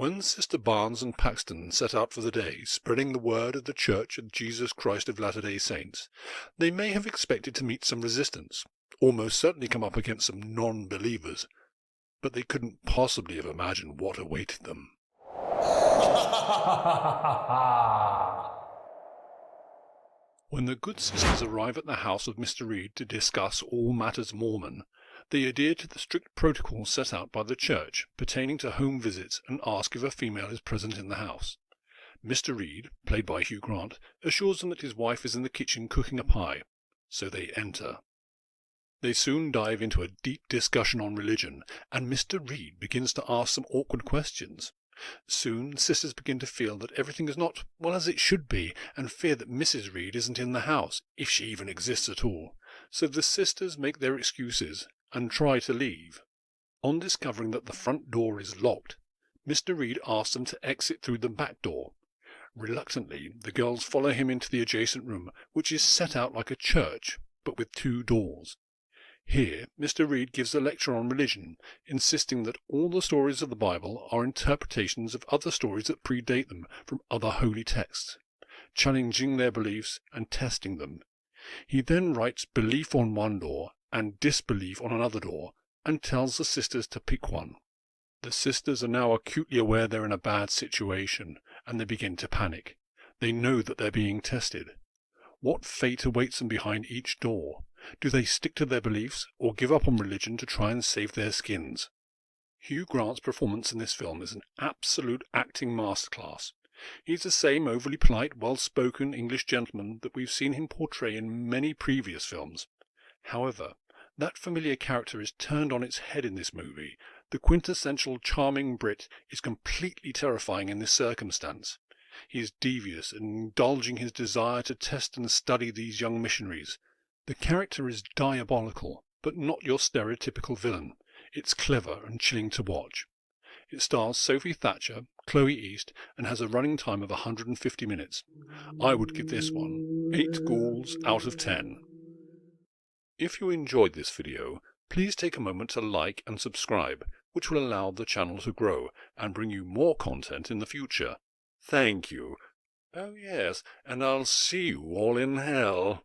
When Sister Barnes and Paxton set out for the day, spreading the word of the Church of Jesus Christ of Latter-day Saints, they may have expected to meet some resistance, almost certainly come up against some non-believers, but they couldn't possibly have imagined what awaited them. When the good sisters arrive at the house of Mr. Reed to discuss all matters Mormon, they adhere to the strict protocol set out by the Church pertaining to home visits and ask if a female is present in the house. Mr. Reed, played by Hugh Grant, assures them that his wife is in the kitchen cooking a pie, so they enter. They soon dive into a deep discussion on religion, and Mr. Reed begins to ask some awkward questions. Soon sisters begin to feel that everything is not well as it should be, and fear that Mrs. Reed isn't in the house, if she even exists at all. So the sisters make their excuses and try to leave. On discovering that the front door is locked, Mr. Reed asks them to exit through the back door. Reluctantly, the girls follow him into the adjacent room, which is set out like a church, but with 2 doors. Here, Mr. Reed gives a lecture on religion, insisting that all the stories of the Bible are interpretations of other stories that predate them from other holy texts, challenging their beliefs and testing them. He then writes belief on one door and disbelief on another door, and tells the sisters to pick one. The sisters are now acutely aware they're in a bad situation, and they begin to panic. They know that they're being tested. What fate awaits them behind each door? Do they stick to their beliefs, or give up on religion to try and save their skins? Hugh Grant's performance in this film is an absolute acting masterclass. He's the same overly polite, well-spoken English gentleman that we've seen him portray in many previous films. However, that familiar character is turned on its head in this movie. The quintessential charming Brit is completely terrifying in this circumstance. He is devious and indulging his desire to test and study these young missionaries. The character is diabolical, but not your stereotypical villain. It's clever and chilling to watch. It stars Sophie Thatcher, Chloe East, and has a running time of 150 minutes. I would give this one 8 ghouls out of 10. If you enjoyed this video, please take a moment to like and subscribe, which will allow the channel to grow and bring you more content in the future. Thank you. Oh yes, and I'll see you all in hell.